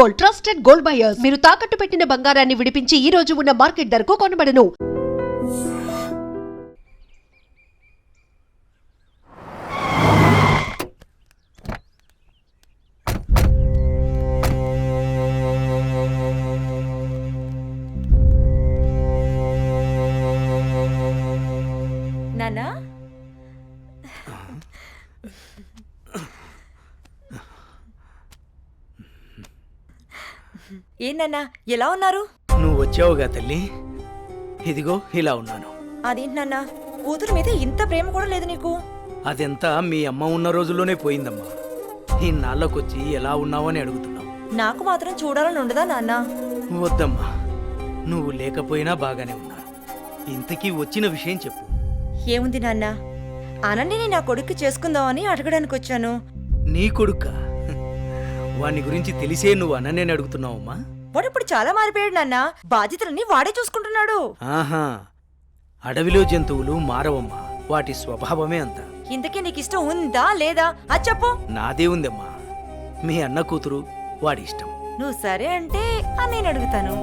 Gold, trusted gold buyers. మీరు తాకట్టు పెట్టిన బంగారాన్ని విడిపించి ఈ రోజు ఉన్న మార్కెట్ ధరకు కొనబడను. నానా ఏంటన్నా ఎలా ఉన్నారు? నువ్వు వచ్చావుగా తల్లి, ఇదిగో ఇలా ఉన్నాను. అదేంటి నాన్న, కూతురు మీద ఇంత ప్రేమ కూడా లేదు నీకు? అదెంతా మీ అమ్మ ఉన్న రోజుల్లోనే పోయిందమ్మా. ఇన్నాళ్ళకొచ్చి ఎలా ఉన్నావని అడుగుతున్నావు. నాకు మాత్రం చూడాలని ఉండదా నాన్న? వద్దమ్మా, నువ్వు లేకపోయినా బాగానే ఉన్నాను. ఇంతకీ వచ్చిన విషయం చెప్పు. ఏముంది నాన్న, అనన్యని నా కొడుక్కి చేసుకుందామని అడగడానికి వచ్చాను. నీ కొడుక్క? వాని గురించి తెలిసే నువ్వు అనన్యని అడుగుతున్నావమ్మా? వాడు ఇప్పుడు చాలా మారిపోయాడు నాన్న, బాధ్యతలన్నీ వాడే చూసుకుంటున్నాడు. ఆహా, అడవిలో జంతువులు మారవమ్మా, వాటి స్వభావమే అంత. ఇంతకీ నీకు ఇష్టం ఉందా లేదా అది చెప్పు. నాదే ఉందమ్మా, మీ అన్న కూతురు, వాడి ఇష్టం. నువ్వు సరే అంటే నేను అడుగుతాను.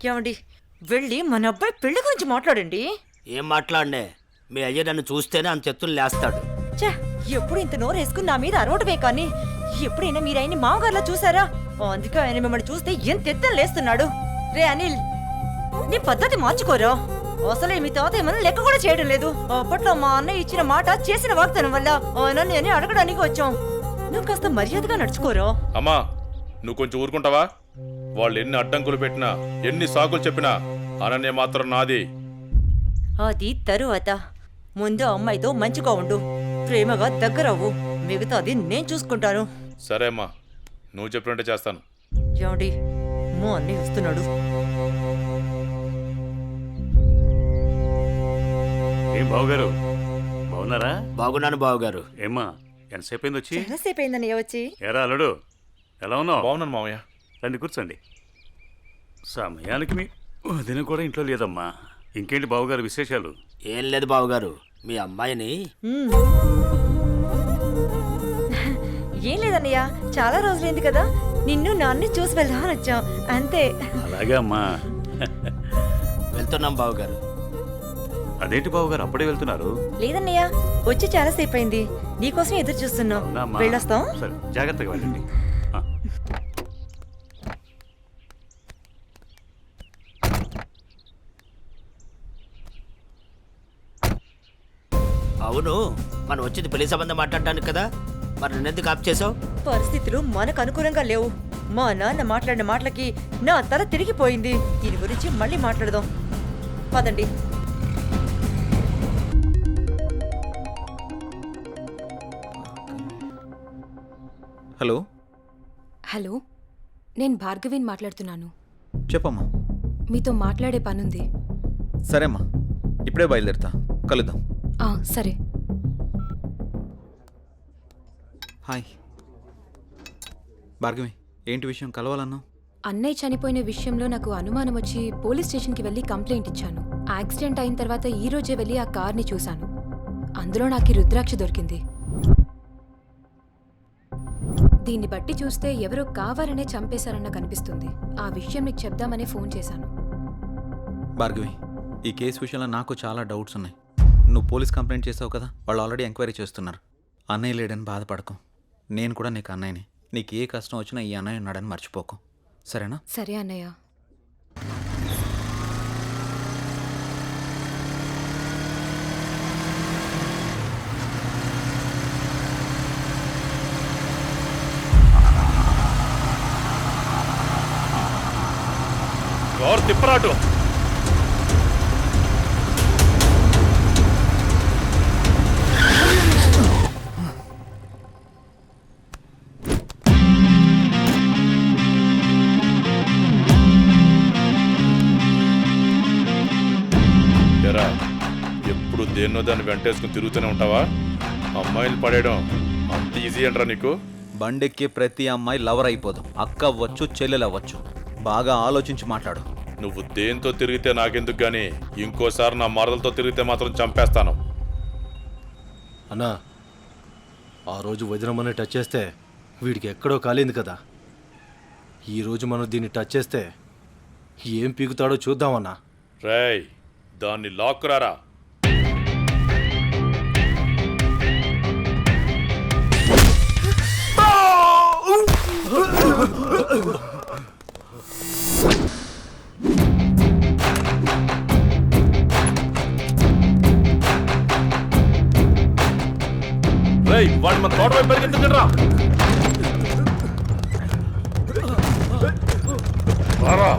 ఏమండి, వెళ్ళి మన అబ్బాయి పెళ్లి గురించి మాట్లాడండి. ఏం మాట్లాడనే? మీ అయ్య నన్ను చూస్తేనే అంత ఎత్తులు లేస్తాడు. ఛే, ఎప్పుడు ఇంత నోరు వేసుకుని నా మీద అరవటమే కానీ ఎప్పుడైనా మీరు ఆయన్ని మామగారులా చూసారా? అందుకే ఆయన మిమ్మల్ని చూస్తే ఎంత ఎత్తున లేస్తున్నాడు. రే అనిల్, నీ పద్ధతి మార్చుకోరా. అసలే మీ తాత ఏమన్నా లెక్క కూడా చేయడం లేదు. అప్పట్లో మా అన్నయ్య ఇచ్చిన మాట చేసిన వాగ్దానం వల్ల ఆయన నేను అడగడానికి వచ్చాం. నువ్వు కాస్త మర్యాదగా నడుచుకోరా. అమ్మా, నువ్వు కొంచెం ఊరుకుంటావా? వాళ్ళు ఎన్ని అడ్డంకులు పెట్టినా, ఎన్ని సాకులు చెప్పినా అనన్య మాత్రం నాది. అది తరువాత. ముందు అమ్మాయితో మంచిగా ఉండు, ప్రేమగా దగ్గరవ్వు. మిగతాది నేను చూసుకుంటాను. సరే అమ్మా, నువ్వు చెప్పినట్టే చేస్తాను. ఏమండి, మా అన్నయ్య వస్తున్నాడు. ఏం బావగారు, బాగున్నారా? బాగున్నాను బావగారు. ఏమ్మా, ఎంతసేపు అయింది వచ్చి? చాలాసేపు అయిందన్నయ్య వచ్చి. ఏరా అల్లుడు, ఎలా ఉన్నావు? బాగున్నాను మామయ్య. రండి కూర్చోండి. సమయానికి మీ వదిన కూడా ఇంట్లో లేదమ్మా. ఇంకేంటి బావగారు విశేషాలు? ఏం లేదు బావగారు, మీ అమ్మాయిని ఏం లేదన్నయ్య, చాలా రోజులైంది కదా, నిన్ను నాన్ని చూసి వెళ్దామని వచ్చాం అంతే. అలాగే అమ్మా. వెళ్తున్నాం బావగారు. అదేంటి బావగారు అప్పుడే వెళ్తున్నారు? లేదన్నయ్య, వచ్చి చాలాసేపు అయింది, నీకోసం ఎదురు చూస్తున్నాం. అవునమ్మా. వెళ్ళొస్తాం. సరే, జాగ్రత్తగా వెళ్ళండి. అవును, మనం వచ్చింది పెళ్లి సంబంధం మాట్లాడడానికి కదా, మరి నన్నెందుకు ఆప్ చేసావు? పరిస్థితులు మనకు అనుకూలంగా లేవు. మా నాన్న మాట్లాడిన మాటలకి నా తల తిరిగిపోయింది. దీని గురించి మళ్ళీ మాట్లాడదాం, పదండి. హలో హలో, నేను భార్గవిని మాట్లాడుతున్నాను. చెప్పమ్మా. మీతో మాట్లాడే పనుంది. సరేమ్మా, ఇప్పుడే బయలుదేరుతా, కలుద్దాం. సరే. హాయ్ భార్గవి, ఏంటి విషయం, కలవాలన్నావు? అన్నయ్య చనిపోయిన విషయంలో నాకు అనుమానం వచ్చి పోలీస్ స్టేషన్కి వెళ్ళి కంప్లైంట్ ఇచ్చాను. యాక్సిడెంట్ అయిన తర్వాత ఈ రోజే వెళ్ళి ఆ కార్ని చూశాను. అందులో నాకు ఈ రుద్రాక్ష దొరికింది. దీన్ని బట్టి చూస్తే ఎవరో కావాలనే చంపేశారన్న కనిపిస్తుంది. ఆ విషయం నీకు చెప్దామనే ఫోన్ చేశాను. భార్గవి, ఈ కేసు విషయంలో నాకు చాలా డౌట్స్ ఉన్నాయి. నువ్వు పోలీస్ కంప్లైంట్ చేసావు కదా, వాళ్ళు ఆల్రెడీ ఎంక్వైరీ చేస్తున్నారు. అన్నయ్య లేడని బాధపడకు, నేను కూడా నీకు అన్నయ్యని. నీకు ఏ కష్టం వచ్చినా ఈ అన్నయ్య ఉన్నాడని మర్చిపోకు, సరేనా? సరే అన్నయ్య. ఎవరు తిప్పరాటు? ఎప్పుడు దేన్నో దాన్ని వెంటేసుకుని తిరుగుతూనే ఉంటావా? అమ్మాయిలు పడేయడం అంత ఈజీ అంటారా నీకు? బండెక్కే ప్రతి అమ్మాయి లవర్ అయిపోదు. అక్క అవ్వచ్చు, చెల్లెలు అవ్వచ్చు. బాగా ఆలోచించి మాట్లాడు. నువ్వు దేంతో తిరిగితే నాకెందుకు గానీ ఇంకోసారి నా మరదలతో తిరిగితే మాత్రం చంపేస్తాను. అన్నా, ఆ రోజు వదినమ్మని టచ్ చేస్తే వీడికి ఎక్కడో కాలింది కదా. ఈరోజు మనం దీన్ని టచ్ చేస్తే ఏం పీకుతాడో చూద్దామన్నా. రేయ్, దాన్ని లాక్కురారా. రేయ్, వాడు మన తోట వైపు పరిగెత్తుకురా. రారా.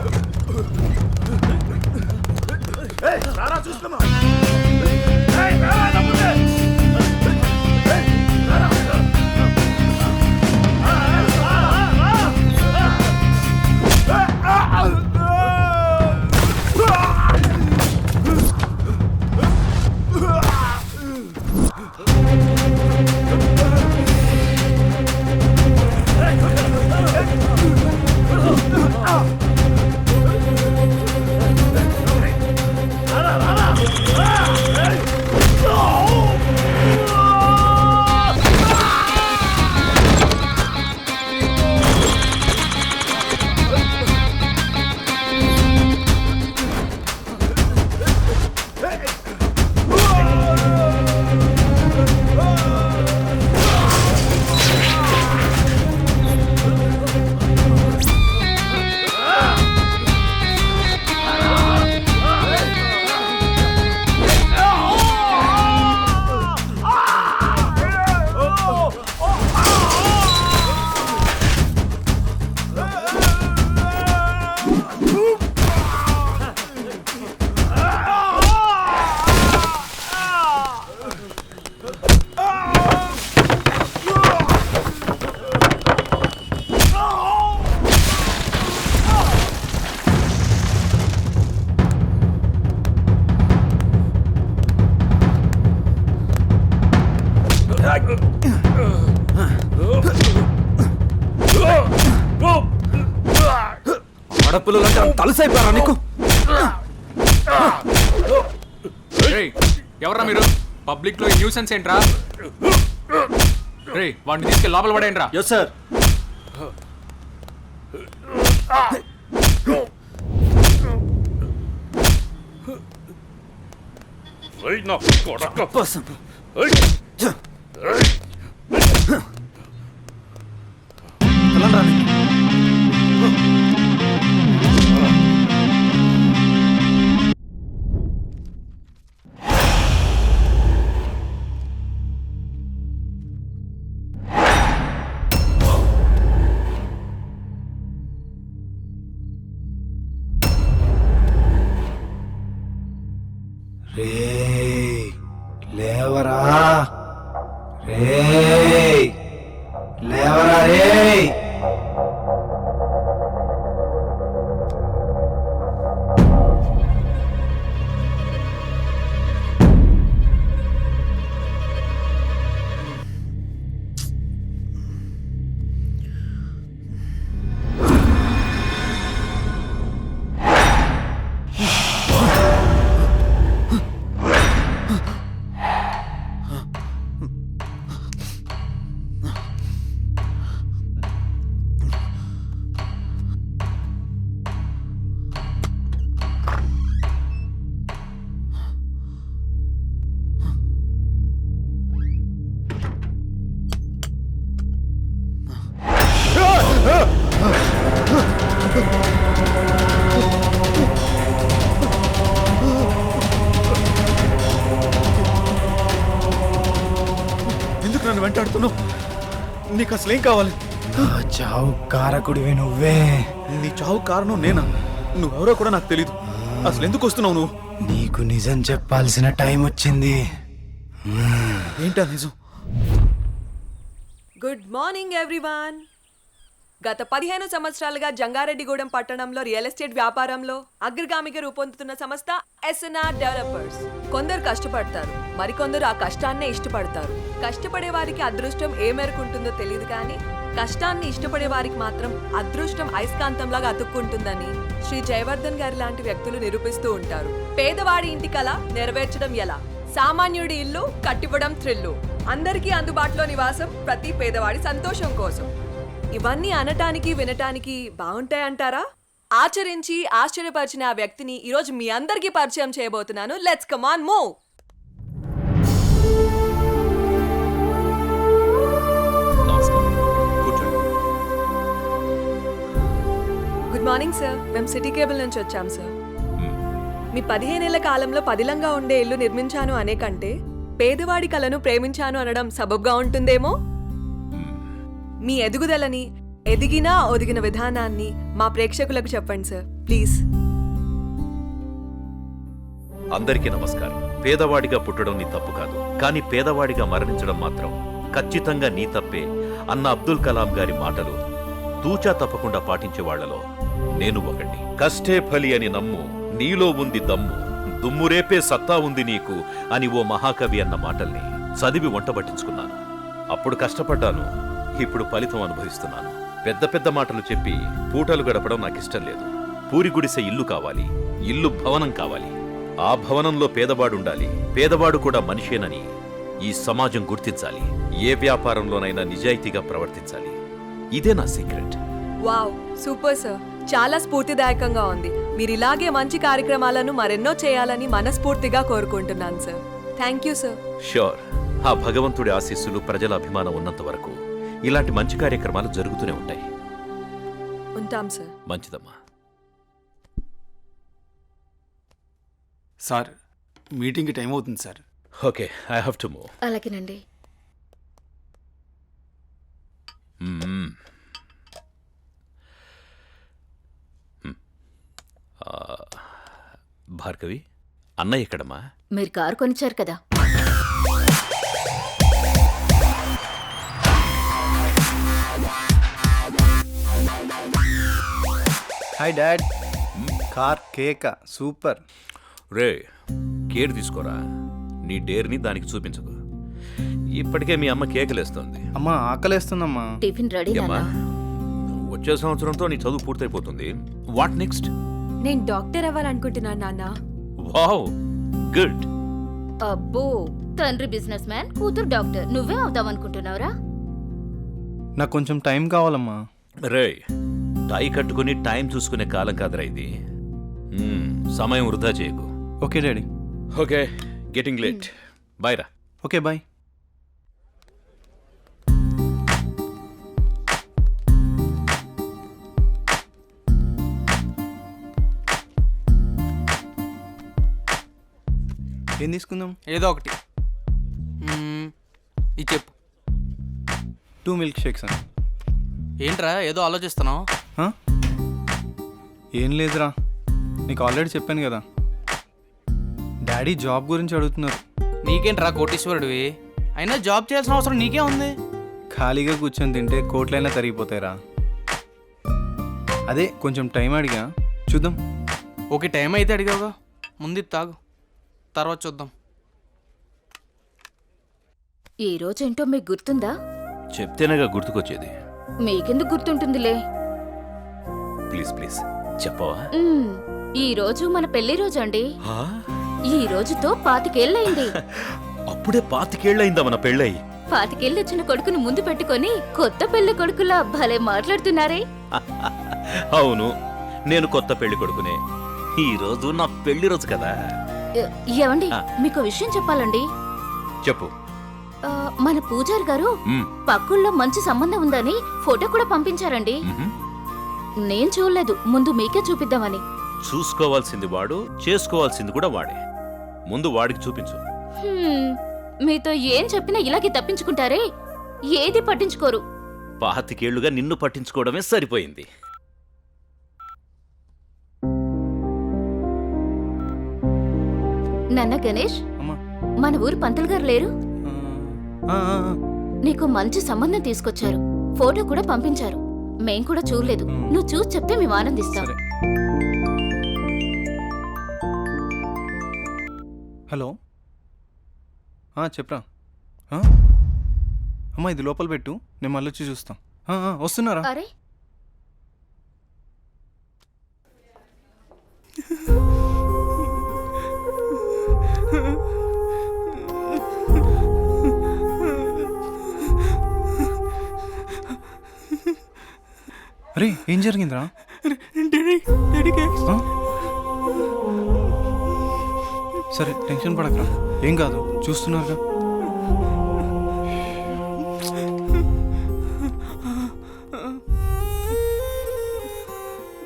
ఆడపిల్లలంటే తలసైపోయారా నీకు? ఎవరా మీరు? పబ్లిక్ లో న్యూసెన్స్ ఏంట్రా? రే, వాడిని తీసుకెళ్ళి లోపల పడేయండిరా. Yes sir. రేయ్, నా కొడక. తెలంగాణ లేవరా లేవరా రే. ఎందుకు నన్ను వెంటాడుతున్నావు? నీకు అసలేం కావాలి? చావు కారకుడివి నువ్వే. నీ చావు కారణం నేనా? నువ్వెవరో కూడా నాకు తెలీదు. అసలు ఎందుకు వస్తున్నావు నువ్వు? నీకు నిజం చెప్పాల్సిన టైం వచ్చింది. ఏంటా నిజం? Good morning everyone. గత 15 సంవత్సరాలుగా జంగారెడ్డిగూడెం పట్టణంలో రియల్ ఎస్టేట్ వ్యాపారంలో అగ్రగామిగా రూపొందుతున్న సంస్థ ఎస్ఎన్ఆర్ డెవలపర్స్. కొందరు కష్టపడతారు, మరికొందరు ఆ కష్టాన్నే ఇష్టపడతారు. కష్టపడే వారికి అదృష్టం ఏ మేరకు ఉంటుందో తెలియదు, కానీ కష్టాన్ని ఇష్టపడే వారికి మాత్రం అదృష్టం అయస్కాంతంలాగా అతుక్కుంటుందని శ్రీ జయవర్ధన్ గారి లాంటి వ్యక్తులు నిరూపిస్తూ ఉంటారు. పేదవాడి ఇంటి కల నెరవేర్చడం ఎలా, సామాన్యుడి ఇల్లు కట్టివ్వడం థ్రిల్లు, అందరికీ అందుబాటులో నివాసం ప్రతి పేదవాడి సంతోషం కోసం. ఇవన్నీ అనటానికి వినటానికి బాగుంటాయంటారా? ఆచరించి ఆశ్చర్యపరిచిన ఆ వ్యక్తిని ఈరోజు మీ అందరికీ పరిచయం చేయబోతున్నాను. Let's come on move. Good morning sir. మేము సిటీ కేబుల్ నుంచి వచ్చాం సార్. మీ 15 ఏళ్ల కాలంలో పదిలంగా ఉండే ఇల్లు నిర్మించాను అనే కంటే పేదవాడి కలను ప్రేమించాను అనడం సబబ్గా ఉంటుందేమో. మీ ఎదుగుదలని, ఎదిగినా ఒదిగిన విధానాన్ని మా ప్రేక్షకులకు చెప్పండి సార్ ప్లీజ్. అందరికీ నమస్కారం. పేదవాడిగా పుట్టడం నీ తప్పు కాదు, కానీ పేదవాడిగా మరణించడం మాత్రం ఖచ్చితంగా నీ తప్పే అన్న అబ్దుల్ కలాం గారి మాటలు తూచా తప్పకుండా పాటించే వాళ్లలో నేను ఒకటి. కష్టే ఫలి అని నమ్ము, నీలో ఉంది దమ్ము, దుమ్మురేపే సత్తా ఉంది నీకు అని ఓ మహాకవి అన్న మాటల్ని చదివి వంటబట్టించుకున్నాను. అప్పుడు కష్టపడ్డాను, ఇప్పుడు ఫలితం అనుభవిస్తున్నాను. పెద్ద పెద్ద మాటలు చెప్పి పూటలు గడపడం నాకిష్టం లేదు. పూరి గుడిసె ఇల్లు కావాలి, ఇల్లు భవనం కావాలి. ఆ భవనంలో పేదవాడుండాలి, పేదవాడు కూడా మనిషేనని ఈ సమాజం గుర్తించాలి. ఏ వ్యాపారంలోనైనా నిజాయితీగా ప్రవర్తించాలి. ఇదే నా సీక్రెట్. Wow, super sir. చాలా స్ఫూర్తిదాయకంగా ఉంది. మీరు ఇలాగే మంచి కార్యక్రమాలను మరెన్నో చేయాలని మనస్ఫూర్తిగా కోరుకుంటున్నాను sir. Thank you sir. Sure. ఆ భగవంతుడి ఆశీస్సులు, ప్రజల అభిమానం ఉన్నంత వరకు ఇలాంటి మంచి కార్యక్రమాలు జరుగుతూనే ఉంటాయి. ఉంటాం సార్. మంచిదమ్మా. సార్, మీటింగ్కి టైం అవుతుంది sir. Okay, I have to move. అలాగేనండి. భార్గవి, అన్నయ్య ఎక్కడమ్మా? మీరు కారు కొనిచ్చారు కదా. Hi dad. కార్ కేక సూపర్. రే, కేర్ తీసుకోరా. నీ డేర్ని దానికి చూపించకు. ఇప్పటికే మీ అమ్మ కేకలేస్తుంది. అమ్మా ఆకలేస్తుందమ్మా. Tiffin ready. ఏమ్మా, వచ్చే సంవత్సరంతో నీ చదువు పూర్తయిపోతుంది. What next? నేను డాక్టర్ అవ్వాలనుకుంటున్నాను నాన్న. Wow, good. అబ్బో, తండ్రి బిజినెస్ మ్యాన్, కూతురు డాక్టర్. నువ్వే అవుదామనుకుంటున్నావురా? నాకు కొంచెం టైం కావాలమ్మా. రే, టై కట్టుకుని టైం చూసుకునే కాలం కాదురా ఇది. సమయం వృధా చేయకు. Okay daddy. Okay, getting late. Bye రా. Okay bye. ఏం తీసుకుందాం? ఏదో ఒకటి. ఇది చెప్పు. 2 మిల్క్ షేక్స్ అని. ఏంట్రా ఏదో ఆలోచిస్తున్నావు? ఏం లేదురా, నీకు ఆల్రెడీ చెప్పాను కదా. డాడీ జాబ్ గురించి అడుగుతున్నారు. నీకేంట్రా కోటీశ్వరుడివి, అయినా జాబ్ చేయాల్సిన అవసరం నీకే ఉంది. ఖాళీగా కూర్చొని తింటే కోట్లైనా తరిగిపోతాయిరా. అదే కొంచెం టైం అడిగా, చూద్దాం. ఓకే, టైం అయితే అడిగావుగా, ముందు తాగు, తర్వాత చూద్దాం. ఈ రోజేంటో మీకు గుర్తుందా? చెప్తేనేగా గుర్తుకొచ్చేది. మీకెందుకు గుర్తుంటుందిలే. ప్లీజ్ ప్లీజ్ చెప్పవా? ఈ రోజు మన పెళ్లి రోజు అండి. ఈ రోజుతో 25 ఏళ్ళయింది. అప్పుడే 25 ఏళ్ళయిందా మన పెళ్ళయి? 25 ఏళ్ళు వచ్చిన కొడుకుని ముందు పెట్టుకొని కొత్త పెళ్లి కొడుకులా భలే మాట్లాడుతున్నారే. అవును, నేను కొత్త పెళ్లి కొడుకునే. ఈ రోజు నా పెళ్లి రోజు కదా. ఏవండి, మీకు విషయం చెప్పాలండి. చెప్పు. మన పూజారి గారు పక్కుల్లో మంచి సంబంధం ఉందని ఫోటో కూడా పంపించారండి. నేను చూడలేదు, ముందు మీకే చూపిద్దామని. చూసుకోవాల్సింది వాడు, చేసుకోవాల్సింది కూడా వాడే. ముందు వాడికి చూపించు. మీతో ఏం చెప్పినా ఇలాగే తప్పించుకుంటారే, ఏది పట్టించుకోరు. 25 ఏళ్లుగా నిన్ను పట్టించుకోవడమే సరిపోయింది. నాన్న గణేష్, మన ఊరు పంతులు గారు లేరు? నీకు మంచి సంబంధం తీసుకొచ్చారు, ఫోటో కూడా పంపించారు. మేం కూడా చూడలేదు, నువ్వు చూసి చెప్తే మేము ఆనందిస్తాం. హలో, చెప్పరా. అమ్మా ఇది లోపల పెట్టు, నేను మళ్ళీ వచ్చి చూస్తాం. వస్తున్నారా? అరే అరే ఏం జరిగిందిరా? సరే టెన్షన్ పడకరా, ఏం కాదు, చూస్తున్నారుగా.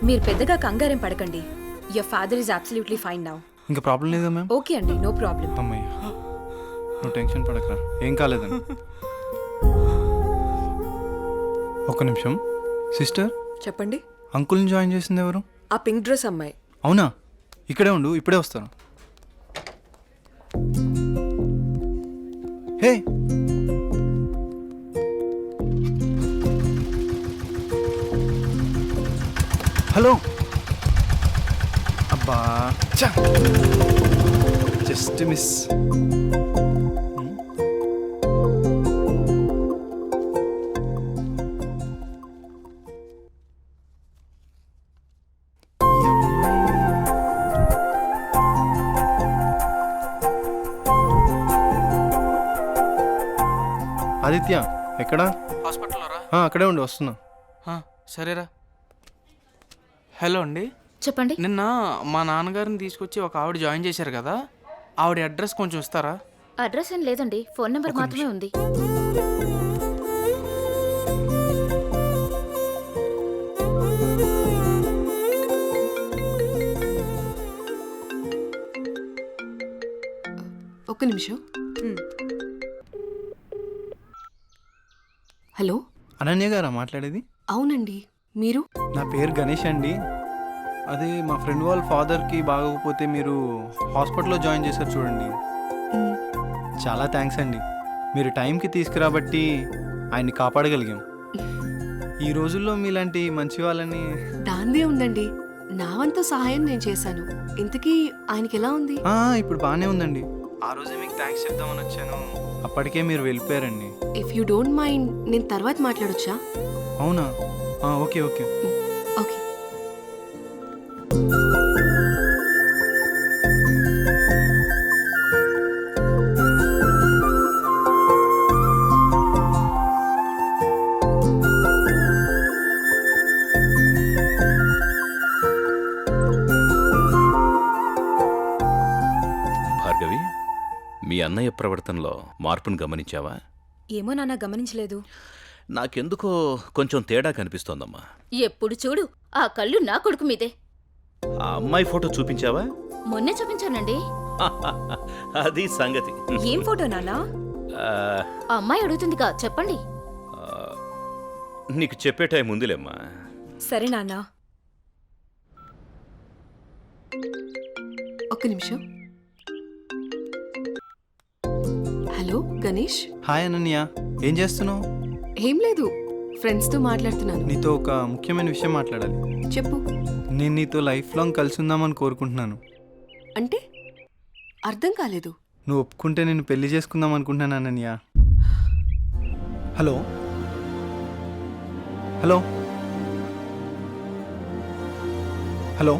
మీరు పెద్దగా కంగారేం పడకండి. Your father is absolutely fine now. ఇంకా ప్రాబ్లం లేదా మ్యామ్? ఓకే అండి, నో ప్రాబ్లం. అమ్మయ్య, నువ్వు టెన్షన్ పడకరా, ఏం కాలేదని. ఒక నిమిషం సిస్టర్, చెప్పండి. అంకుల్ని జాయిన్ చేసింది ఎవరు? ఆ పింక్ డ్రెస్ అమ్మాయి. అవునా? ఇక్కడే ఉండు, ఇప్పుడే వస్తాను. Hey hello. అబ్బా జస్ట్ మిస్. ఆదిత్య ఎక్కడా? హాస్పిటల్లో రా. అక్కడే ఉండి వస్తున్నా. సరేరా. హలో అండి, చెప్పండి. నిన్న మా నాన్నగారిని తీసుకొచ్చి ఒక ఆవిడ జాయిన్ చేశారు కదా, ఆవిడ అడ్రస్ కొంచెం ఇస్తారా? అడ్రస్ ఏం లేదండి, ఫోన్ నెంబర్ మాత్రమే ఉంది. ఒక్క నిమిషం. హలో, అనన్య గారా మాట్లాడేది? అవునండి, మీరు? నా పేరు గణేష్ అండి. అదే మా ఫ్రెండ్ వాళ్ళ ఫాదర్కి బాగోకపోతే మీరు హాస్పిటల్లో జాయిన్ చేశారు చూడండి. చాలా థ్యాంక్స్ అండి, మీరు టైంకి తీసుకురాబట్టి ఆయన్ని కాపాడగలిగాం. ఈ రోజుల్లో మీలాంటి మంచి వాళ్ళని. దాందే ఉందండి, నా వంతు సహాయం నేను చేశాను. ఇంతకీ ఆయనకి ఎలా ఉంది? ఇప్పుడు బాగానే ఉందండి. ఆ రోజే మీకు థ్యాంక్స్ చెప్దామని వచ్చాను, అప్పటికే మీరు వెళ్ళిపోయారండి. ఇఫ్ యూ డోంట్ మైండ్ నేను తర్వాత మాట్లాడొచ్చా? అవునా? Okay okay. ఓకే. భార్గవి, మీ అన్నయ్య ప్రవర్తనలో మార్పును గమనించావా? ఏమో నాన్న, గమనించలేదు. నాకెందుకో కొంచెం తేడా కనిపిస్తోందమ్మా. ఎప్పుడు చూడు ఆ కళ్ళు నా కొడుకు మీదే. ఆ అమ్మాయి ఫోటో చూపించావా? మొన్నే చూపించానండి. అది సంగతి. ఏం ఫోటో నాన్నా? ఆ, ఆ అమ్మాయి అడుగుతుందిగా, చెప్పండి. నీకు చెప్పే టైం ఉందిలేమ్మా. సరే నాన్న. ఒక్క నిమిషం. హలో గణేష్. హాయ్ అనన్య, ఏం చేస్తున్నావు? ఏం లేదు, ఫ్రెండ్స్తో మాట్లాడుతున్నాను. నీతో ఒక ముఖ్యమైన విషయం మాట్లాడాలి. చెప్పు. నేను నీతో లైఫ్ లాంగ్ కలిసి ఉందామని కోరుకుంటున్నాను. అంటే అర్థం కాలేదు. నువ్వు ఒప్పుకుంటే నేను పెళ్లి చేసుకుందాం అనుకుంటున్నాను అనన్య. Hello hello hello.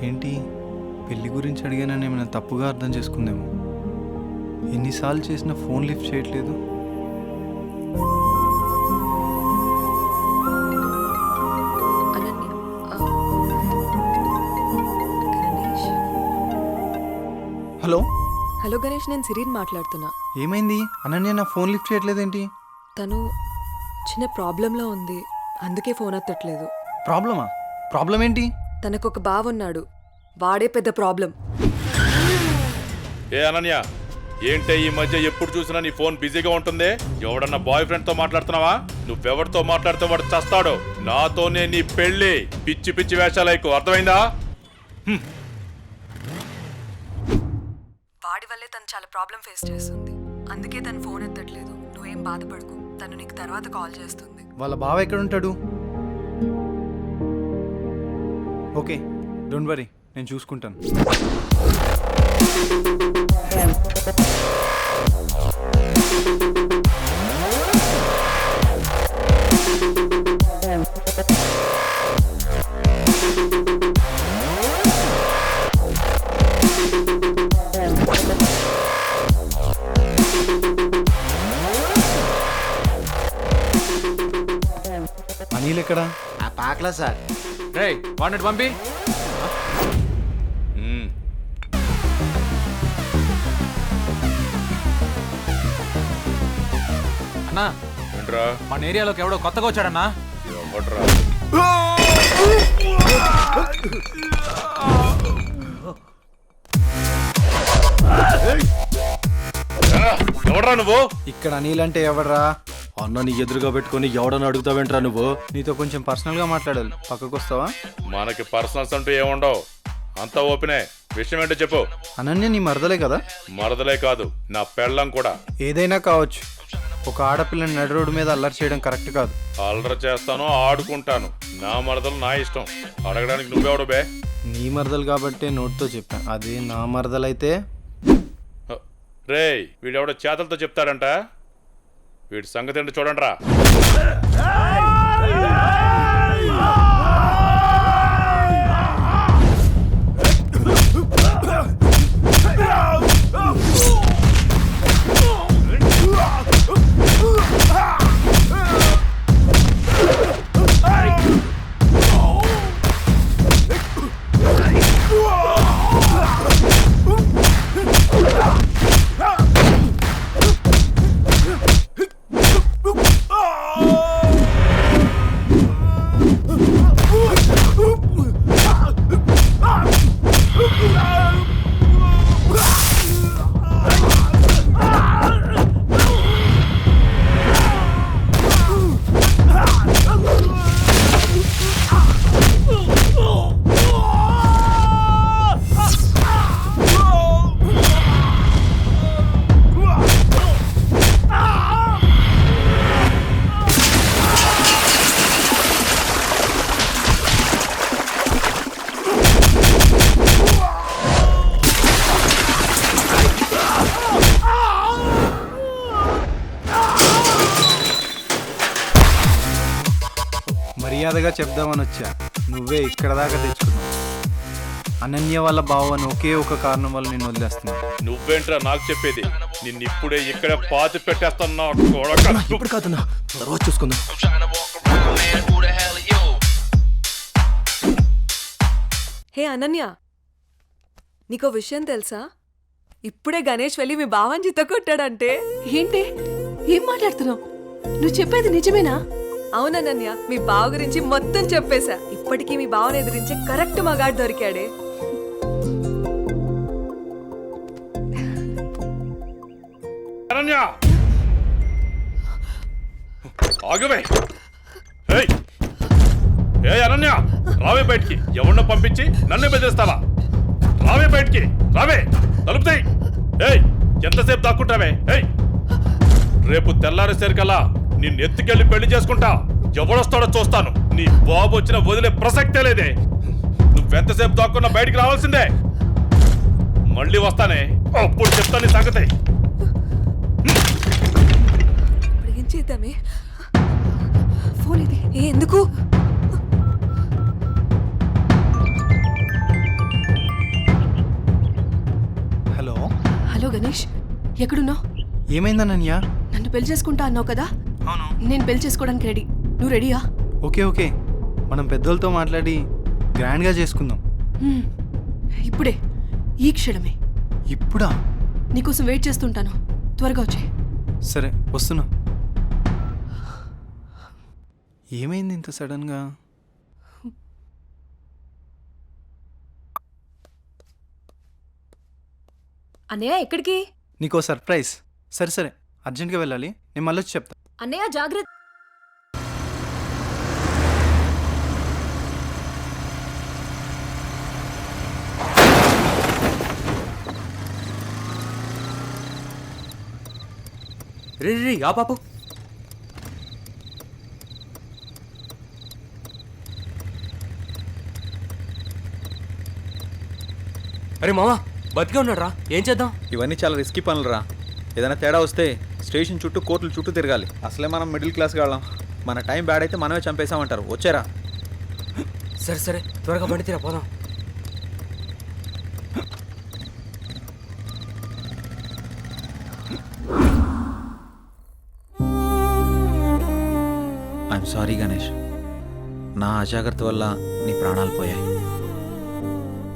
ఏంటి, పెళ్లి గురించి అడిగానని ఏమైనా తప్పుగా అర్థం చేసుకుందేమో. ఎన్నిసార్లు చేసినా ఫోన్ లిఫ్ట్ చేయట్లేదు. అనన్య, గణేష్. హలో హలో గణేష్, నేను సిరీన్ మాట్లాడుతున్నా. ఏమైంది? అనన్య నా ఫోన్ లిఫ్ట్ చేయట్లేదేంటి? తను చిన్న ప్రాబ్లంలో ఉంది, అందుకే ఫోన్ ఎత్తట్లేదు. ప్రాబ్లమా? ప్రాబ్లం ఏంటి? తనకొక బావ ఉన్నాడు, వాడే పెద్ద ప్రాబ్లం. ఏ అనన్య, ఏంటే ఈ మధ్య ఎప్పుడు చూసినా నీ ఫోన్ బిజీగా ఉంటుంది? ఎవడన్నా బాయ్ ఫ్రెండ్ తో మాట్లాడుతున్నావా? నువ్వెవరితో మాట్లాడితే వాడు చస్తాడు. నాతోనే నీ పెళ్లి. పిచ్చి పిచ్చి వేషాలైకు, అర్థమైందా? డాడీ వల్లే తను చాలా ప్రాబ్లం ఫేస్ చేస్తుంది. అందుకే తను ఫోన్ ఎత్తట్లేదు. నువ్వేం బాధపడకు, తను నీకు తర్వాత కాల్ చేస్తుంది. వాళ్ళ బావ ఎక్కడ ఉంటాడు? ఓకే, డోంట్ వరీ, నేను చూసుకుంటాను. అనిల్ ఎక్కడ? ఆ పాకలా సార్. రే వాడిని పంపి. అన్నా ఏంట్రా? మన ఏరియాలోకి ఎవడో కొత్తగా వచ్చాడన్నా. ఎవడ్రా? ఎవడ్రా నువ్వు? ఇక్కడ అనిల్ అంటే ఎవడ్రా? అన్నని ఎదురుగా పెట్టుకొని ఎవడని అడుగుతావేంట్రా నువ్వు? నీతో కొంచెం పర్సనల్గా మాట్లాడాలి, పక్కకు వస్తావా? మనకి పర్సనల్స్ అంటూ ఏముండవు, అంతా ఓపెనే. విషయం ఏంటో చెప్పు. అనన్య నీ మరదలే కదా? మరదలే కాదు, నా పెళ్ళం కూడా. ఏదైనా కావచ్చు, ఒక ఆడపిల్లని నడి రోడ్డు మీద అల్లరి చేయడం కరెక్ట్ కాదు. అల్లరి చేస్తాను, ఆడుకుంటాను. నా మరదలు నా ఇష్టం. అడగడానికి నువ్వెవడు బే? నీ మరదలు కాబట్టి నోట్తో చెప్పా, అది నా మరదలైతే. రేయ్, వీడెవడో చేతలతో చెప్తాడంట. వీడి సంగతి ఏంటో చూడండి రా. మర్యాదగా చెప్దామని వచ్చా, నువ్వే ఇక్కడ దాకా తెచ్చుకున్నావు. అనన్య వాళ్ళ బావని ఒకే ఒక కారణం వల్ల నేను వదిలేస్తున్నా. నువ్వేంట్రా నాకు చెప్పేది? నిన్నిప్పుడే ఇక్కడ పాతి పెట్టేస్తున్నా. ఇప్పుడు కాదన్నా, తర్వాత చూసుకుందాం. హే అనన్య, నీకో విషయం తెలుసా? ఇప్పుడే గణేష్ వెళ్ళి మీ బావని కొట్టాడంటే. ఏంటి, ఏం మాట్లాడుతున్నావు? నువ్వు చెప్పేది నిజమేనా? అవునన్నయ్య, మీ బావ గురించి మొత్తం చెప్పేశా. ఇప్పటికీ మీ బావని ఎదిరించే కరెక్ట్ మగాడు దొరికాడే. అనన్య, ఆగవే. ఏయ్ ఏయ్ అనన్య, రావే బయటికి. ఎవరినో పంపించి నన్ను బెదిరిస్తావా? రావే బయటికి, రావే. తలుపుతాయి. ఏయ్, ఎంతసేపు దాక్కుంటావే? ఏయ్, రేపు తెల్లారేసరికల్లా నిన్ను ఎత్తుకెళ్ళి పెళ్లి చేసుకుంటా. ఎవడొస్తాడో చూస్తాను. నీ బాబు వచ్చిన వదిలే ప్రసక్తే లేదే. నువ్వెంతసేపు దాక్కున్నా బయటికి రావాల్సిందే. మళ్ళీ వస్తానే, అప్పుడు చెప్తాను నీ సంగతి. ఇప్పుడు ఏం చేద్దామే? ఫోన్ ఇది ఎందుకు? హలో హలో గణేష్, ఎక్కడున్నావు? ఏమైందనన్య? నన్ను పెళ్లి చేసుకుంటా అన్నావు కదా? అవును. నేను పెళ్లి చేసుకోవడానికి రెడీ. నువ్వు రెడీయా? ఓకే ఓకే, మనం పెద్దోళ్ళతో మాట్లాడి గ్రాండ్గా చేసుకుందాం. ఇప్పుడే, ఈ క్షణమే. ఇప్పుడా? నీకోసం వెయిట్ చేస్తుంటాను, త్వరగా వచ్చే. సరే, వస్తున్నా. ఏమైంది ఇంత సడన్గా? అన్నయ్య ఎక్కడికి? నీకో సర్ప్రైజ్. సరే సరే, అర్జెంట్గా వెళ్ళాలి, నేను మళ్ళీ వచ్చి చెప్తా. అన్నయ్య జాగ్రత్త. రే రే ఆ పాపు. అరే మామా బతికే ఉన్నాడు రా, ఏం చేద్దాం? ఇవన్నీ చాలా రిస్కీ పనులు రా. ఏదైనా తేడా వస్తే స్టేషన్ చుట్టూ కోర్టుల చుట్టూ తిరగాలి. అసలే మనం మిడిల్ క్లాస్ వాళ్ళం. మన టైం బ్యాడ్ అయితే మనమే చంపేశామంటారు. వచ్చారా? సరే సరే త్వరగా బండి తీరా పోదాం. ఐఎమ్ సారీ గణేష్, నా అజాగ్రత్త వల్ల నీ ప్రాణాలు పోయాయి.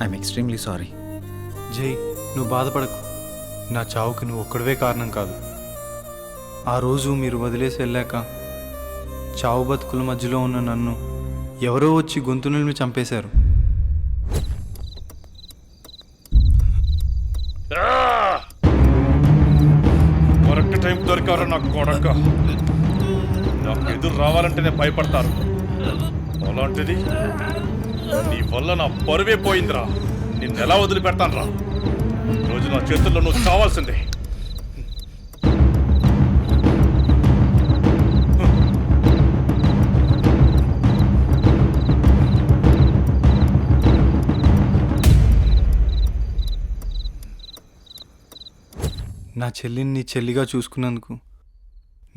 I'm extremely sorry. జై, నువ్వు బాధపడకు. నా చావుకి నువ్వు ఒక్కడవే కారణం కాదు. ఆ రోజు మీరు వదిలేసి వెళ్ళాక చావు బతుకుల మధ్యలో ఉన్న నన్ను ఎవరో వచ్చి గొంతు నిలిమి చంపేశారు. కరెక్ట్ టైం దొరికారు నాకు కొడక. నాకు ఎదురు రావాలంటేనే భయపడతారు. అలాంటిది నీ వల్ల నా పరువే పోయిందిరా. నిన్నెలా వదిలిపెడతాను రా? రోజు నా చేతుల్లో నువ్వు చావాల్సిందే. నా చెల్లిని నీ చెల్లిగా చూసుకున్నందుకు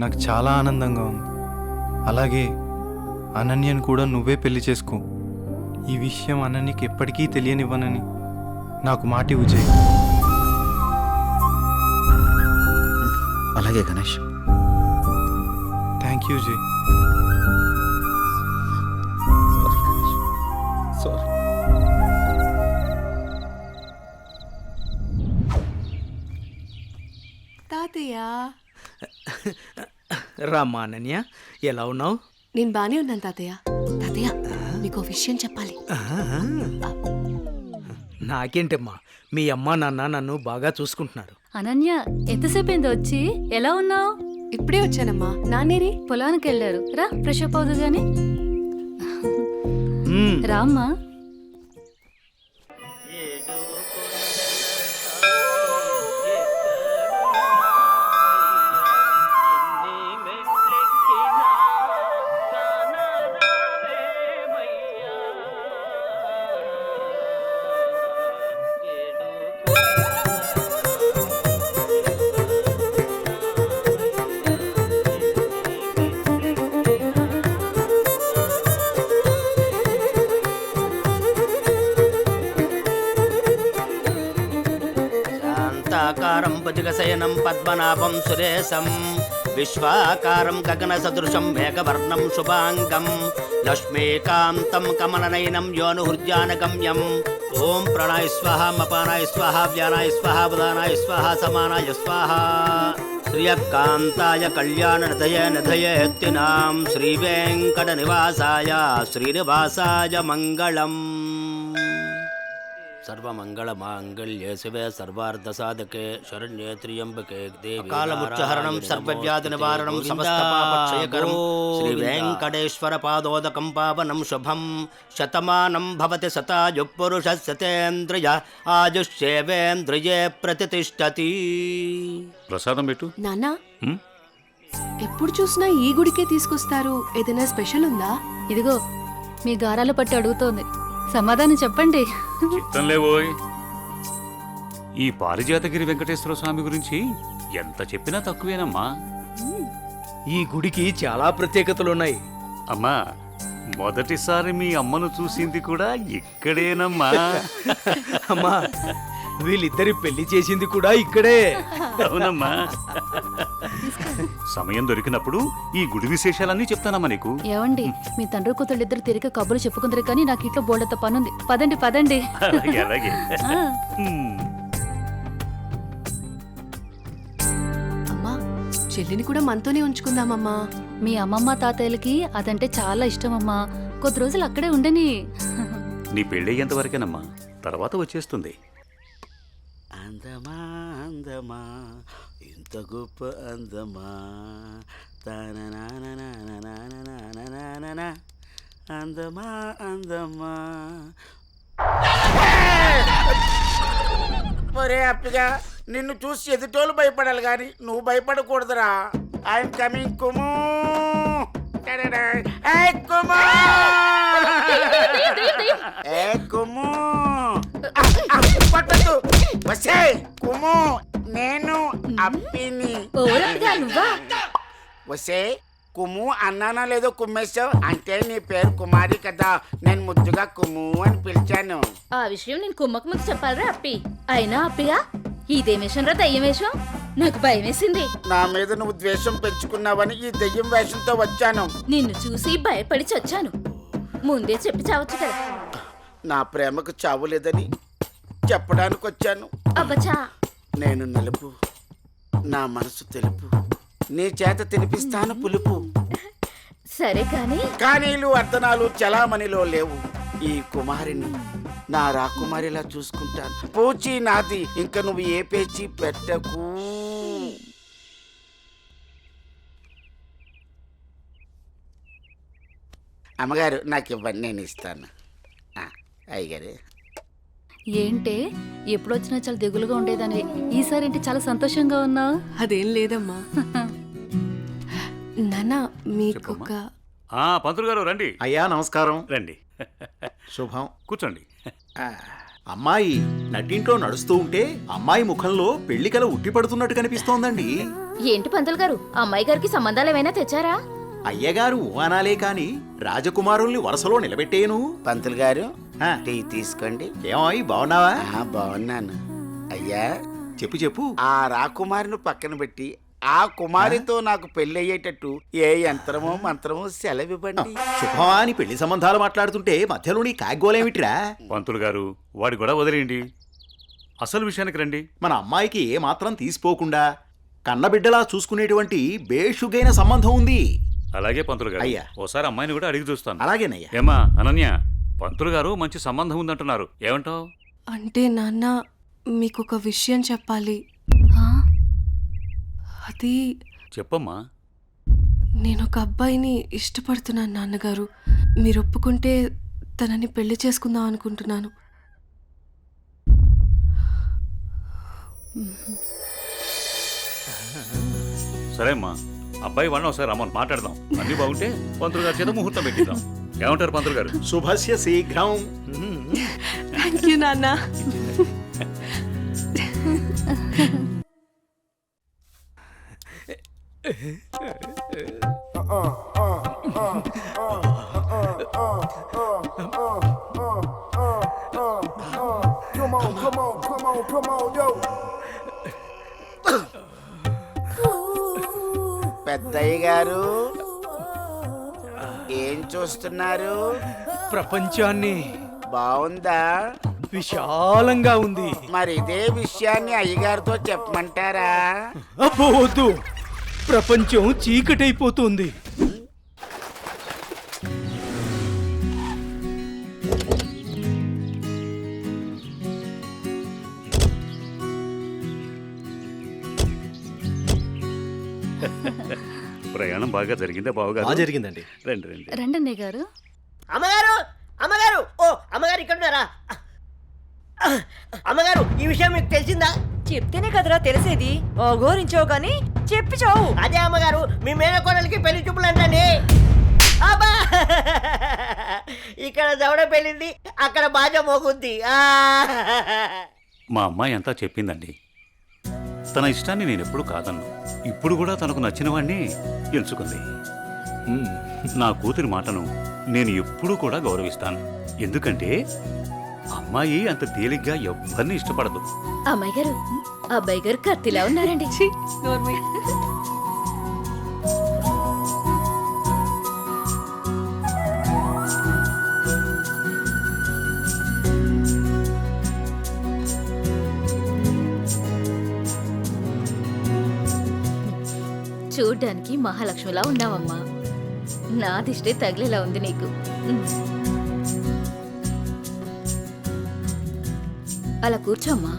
నాకు చాలా ఆనందంగా ఉంది. అలాగే అనన్యను కూడా నువ్వే పెళ్లి చేసుకో. ఈ విషయం అనన్యకి ఎప్పటికీ తెలియనివ్వనని నాకు మాటి విజయ్. అలాగే గణేష్. థ్యాంక్ యూ జై. సారీ. తాతయ్య రామ్మా అనన్య, ఎలా ఉన్నావు? నేను బానే ఉన్నాను తాతయ్య. తాతయ్య మీకు విషయం చెప్పాలి. నాకేంటమ్మా, మీ అమ్మ నాన్న నన్ను బాగా చూసుకుంటున్నారు. అనన్య ఎంతసేపు అయింది వచ్చి? ఎలా ఉన్నావు? ఇప్పుడే వచ్చానమ్మా. నాన్నేరి? పొలానికి వెళ్ళారు. రా ఫ్రెష్ అప్ అవుదు గాని. రామ్మా. శాంతాకారం భుజగశయనం పద్మనాభం సురేశం విశ్వాకారం గగనసదృశం మేఘవర్ణం శుభాంగం లక్ష్మీకాంతం కమలనయనం యోనుహృద్యానగమ్యం. ఓం ప్రణాయ స్వాహ మపానాయ స్వాహ వ్యానాయ స్వాహ బుధానాయ స్వాహ సమానాయ స్వాహ. శ్రియకాంతాయ కళ్యాణ నిధయేత్తినాం శ్రీవేంకట నివాసాయ శ్రీనివాసాయ మంగళం. సర్వమంగళ మాంగళ్యే శివే సర్వార్థ సాధకే శరణ్యే త్ర్యంబకే దేవి కాలముచ్చహరణం సర్వవ్యాధి నివారణం సమస్త పాపక్షయకరం శ్రీ వెంకటేశ్వర పాదోదకం పావనం శుభం. శతమానం భవతి శతాయు పురుష శతేంద్రియ ఆయుష్యేవేంద్రియే ప్రతిష్టతి. ప్రసాదం పెట్టు. నాన్న ఎప్పుడు చూసినా ఈ గుడికే తీసుకొస్తారు. ఏదైనా స్పెషల్ ఉందా? ఇదిగో మీ గారాలు పట్టి అడుగుతోంది, సమాధానం చెప్పండి. చిత్తం లేవోయ్. ఈ పారిజాతగిరి వెంకటేశ్వర స్వామి గురించి ఎంత చెప్పినా తక్కువేనమ్మా. ఈ గుడికి చాలా ప్రత్యేకతలున్నాయి. అమ్మా, మొదటిసారి మీ అమ్మను చూసింది కూడా ఇక్కడేనమ్మా. అమ్మా, వీళ్ళిద్దరి పెళ్లి చేసింది కూడా ఇక్కడే. అవునమ్మా. సమయం దొరికినప్పుడు ఈ గుడి విశేషాలన్నీ చెప్తానమ్మా నీకు. ఏవండి, మీ తండ్రి కూతుళ్ళు ఇద్దరు తిరిగి కబుర్లు చెప్పుకుందరు కానీ నాకు ఇంట్లో బోల్డంత పనుంది. పదండి పదండి. అలాగే అలాగే. అమ్మా, చెల్లిని కూడా మనతోనే ఉంచుకుందామమ్మా. మీ అమ్మమ్మ తాతయ్యలకి అదంటే చాలా ఇష్టమమ్మా. కొద్ది రోజులు అక్కడే ఉండని. నీ పెళ్ళయ్యేంత వరకేనమ్మా, తర్వాత వచ్చేస్తుంది. అందమా అందమా ఇంత గొప్ప అందమా అందమా అందమా. ఒరే అప్పిగా, నిన్ను చూసి ఎదుటోళ్ళు భయపడాలి కానీ నువ్వు భయపడకూడదురా. I'm coming కుము. ఏ కుము, ఏ కుము, పట్టద్దు. వసే కుము, నేను అప్పిని. వసే కుము అన్నానా లేదో కుమ్మేశావు అంటే నీ పేరు కుమారి కదా, నేను ముద్దుగా కుము అని పిలిచాను. ఆ విషయం నేను కుమ్మకు ముందు చెప్పాలరా అప్పి. అయినా అప్పిగా ఇదేం వేషం రా, దయ్యం వేషం? నాకు భయం వేసింది. నా మీద నువ్వు ద్వేషం పెంచుకున్నావని ఈ దెయ్యం వేషంతో వచ్చాను. నిన్ను చూసి భయపడి చచ్చాను. ముందే చెప్పి చావచ్చు కదా. నా ప్రేమకు చావు లేదని చెప్పడానికి వచ్చాను. అబ్బచా, నేను నలుపు, నా మనసు తెలుపు, నీ చేత తినిపిస్తాను పులుపు. సరే కానీ కానీలు అర్ధనాలు చలామణిలో లేవు. ఈ కుమారిని నా రాకుమారిలా చూసుకుంటాను. పూచి నాది, ఇంక నువ్వు ఏ పేచి పెట్టకు. అమ్మగారు నాకు ఇవ్వండి, నేను ఇస్తాను. అయ్యగారు ఏంటే ఎప్పుడొచ్చినా చాలా దిగులుగా ఉండేదని ఈసారి ఏంటి చాలా సంతోషంగా ఉన్నావు? అదేం లేదమ్మా. నాన్న మీకొక పంతులు గారు రండి. అయ్యా నమస్కారం. రండి, శుభం. కూర్చోండి. అమ్మాయి నట్టింట్లో నడుస్తూ ఉంటే అమ్మాయి ముఖంలో పెళ్లికల ఉట్టిపడుతున్నట్టు కనిపిస్తోందండి. ఏంటి పంతులు గారు, అమ్మాయి గారికి సంబంధాలు ఏమైనా తెచ్చారా? అయ్యగారు అనాలే కాని రాజకుమారుల్ని వరుసలో నిలబెట్టేను. పంతులు గారు టీ తీసుకోండి. ఏమాయి బాగున్నావా? బాగున్నాను. అయ్యా చెప్పు చెప్పు. ఆ రాకుమారిని పక్కన పెట్టి ఆ కుమారితో నాకు పెళ్లి అయ్యేటట్టు ఏ యంత్రమో మంత్రమో సెలవివ్వండి. శుభమా అని పెళ్లి సంబంధాలు మాట్లాడుతుంటే మధ్యలో నీ కాగ్గోలేమిట్రా? పంతులు గారు వాడి కూడా వదిలేయండి, అసలు విషయానికి రండి. మన అమ్మాయికి ఏ మాత్రం తీసిపోకుండా కన్నబిడ్డలా చూసుకునేటువంటి బేషుగైన సంబంధం ఉంది. అలాగే పంతులు గారు, అయ్యా. ఓసారి అమ్మాయిని కూడా అడిగి చూస్తాను. అలాగేనయ్యా. ఏమా అనన్య, పంతులు గారు మంచి సంబంధం ఉందంటున్నారు, ఏమంటావు? అంటే నాన్న మీకొక విషయం చెప్పాలి. అది చెప్పమ్మా. నేను ఒక అబ్బాయిని ఇష్టపడుతున్నాను నాన్నగారు. మీరు ఒప్పుకుంటే తనని పెళ్లి చేసుకుందాం అనుకుంటున్నాను. సరే అమ్మా, అబ్బాయి వాళ్ళని ఒకసారి రమ్మని మాట్లాడదాం. అన్ని బాగుంటే పంతులు గారి చేత ముహూర్తం పెట్టిద్దాం. ఏమంటారు పంతులు గారు? శుభస్య శీఘ్రం. థ్యాంక్ యూ నాన్న. పెద్దయ్య గారు ఏం చూస్తున్నారు? ప్రపంచాన్ని. బాగుందా? విశాలంగా ఉంది. మరి ఇదే విషయాన్ని అయ్యగారితో చెప్పమంటారా? అబ్బో వద్దు, ప్రపంచం చీకటైపోతుంది. ప్రయాణం బాగా జరిగిందా బావగారు? జరిగిందండి. రండి రండి. రండి అన్నయ్య గారు. అమ్మగారు, అమ్మగారు, ఓ అమ్మగారు ఇక్కడ ఉన్నారా? అమ్మగారు, ఈ విషయం మీకు తెలిసిందా? చెప్తేనే కదరా తెలిసేది. గోరించావు గాని చెప్పి చావు. అదే అమ్మగారు, మీ మేనకోడలికి పెళ్లి చూపులు అంటండి. అబ్బా, ఇక్కడ దవడ పెళ్ళింది, అక్కడ బాజ మోగుద్ది. మా అమ్మాయి అంతా చెప్పిందండి. తన ఇష్టాన్ని నేను ఎప్పుడు కాదన్ను. ఇప్పుడు కూడా తనకు నచ్చిన వాడిని ఎంచుకుంది. నా కూతురి మాటను నేను ఎప్పుడూ కూడా గౌరవిస్తాను. ఎందుకంటే అమ్మాయి అంత తేలిగ్గా ఎవ్వరిని ఇష్టపడదు. అమ్మాయి గారు, అబ్బాయి గారు కత్తిలా ఉన్నారండి. చూడ్డానికి మహాలక్ష్మిలా ఉన్నావమ్మా. నా దిష్టే తగిలేలా ఉంది నీకు. అలా కూర్చోమ్మా.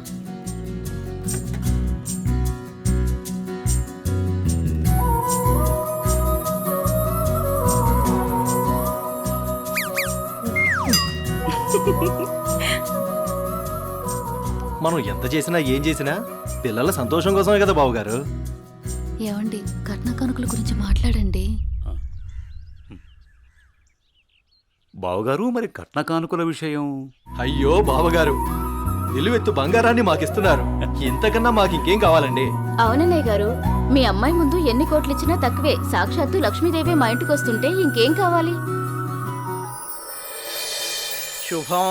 మనం ఎంత చేసినా ఏం చేసినా పిల్లల సంతోషం కోసమే కదా బావగారు. ఏమండి కట్న కానుకల గురించి మాట్లాడండి. బావగారు మరి కట్న కానుకల విషయం. అయ్యో బావగారు, నిలువెత్తు బంగారాన్ని మాకిస్తున్నారు. ఇంతకన్నా మాకు ఇంకేం కావాలండి? అవునన్నయ్య గారు, మీ అమ్మాయి ముందు ఎన్ని కోట్లిచ్చినా తక్కువే. సాక్షాత్తు లక్ష్మీదేవి మా ఇంటికి వస్తుంటే ఇంకేం కావాలి? శుభం.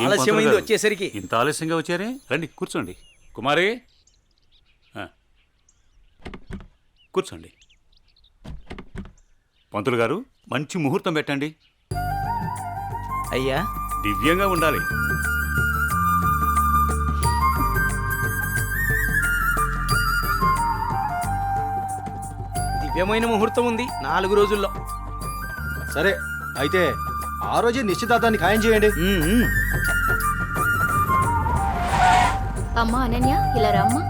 ఏం ఆలస్యమైంది పంతులు గారు? వచ్చేసరికి. ఇంత ఆలస్యంగా వచ్చారే? రండి కూర్చోండి. కుమారి కూర్చోండి. పంతులు గారు మంచి ముహూర్తం పెట్టండి. అయ్యా దివ్యంగా ఉండాలి. దివ్యమైన ముహూర్తం ఉంది 4 రోజుల్లో. సరే అయితే ఆ రోజే నిశ్చితార్థాన్ని ఖాయం చేయండి. అమ్మా అనన్య, ఇలా రామ్మా.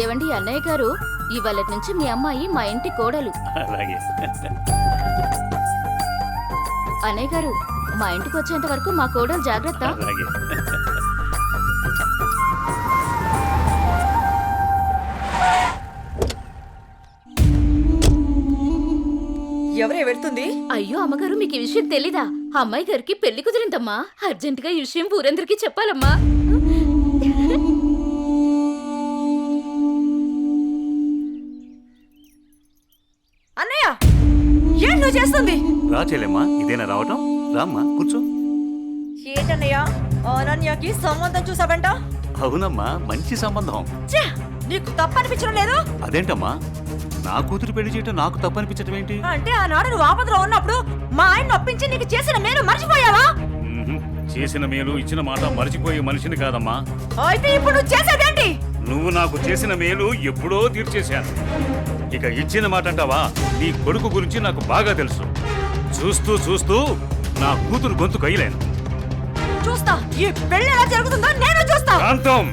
ఏవండి అన్నయ్య గారు, ఇవాళ నుంచి మీ అమ్మాయి మా ఇంటి కోడలు. అలాగే. అన్నయ్య గారు, మా ఇంటికి వచ్చేంత వరకు మా కోడలు జాగ్రత్త. అలాగే. ఎవరే వెళ్తుంది? అయ్యో అమ్మగారు, మీకు ఈ విషయం తెలీదా? అమ్మాయి గారికి పెళ్లి కుదిరిందమ్మా. అర్జెంటుగా ఈ విషయం ఊరందరికీ చెప్పాలమ్మా. అన్నయ్య, ఏం నువ్వు చేస్తుంది? రా చెల్లెమ్మా, ఇదేనా రావటం? రామ్మా కూర్చో. ఏంటన్నయ్య, అనన్యకి సంబంధం చూసావంట? అవునమ్మా, మంచి సంబంధం. ఛే, నీకు తప్పనిపించడం లేదు? అదేంటమ్మా, నా కూతురు పెళ్లి చేయటం నాకు తప్పనిపించటం ఏంటి? అంటే ఆనాడు నువ్వు ఆపదలో ఉన్నప్పుడు మా ఆయన ఒప్పించి నీకు చేసిన మేలు మర్చిపోయావా? చేసిన మేలు ఇచ్చిన మాట మర్చిపోయే మనిషిని కాదమ్మా. అయితే ఇప్పుడు నువ్వు చేసేదేంటి? నువ్వు నాకు చేసిన మేలు ఎప్పుడో తీర్చేశాను. ఇక ఇచ్చిన మాట అంటావా? నీ కొడుకు గురించి నాకు బాగా తెలుసు. చూస్తూ చూస్తూ నా కూతురు గొంతు కయ్యలేను. చూస్తా, ఈ పెళ్లి ఎలా జరుగుతుందో నేను చూస్తా. శాంతం,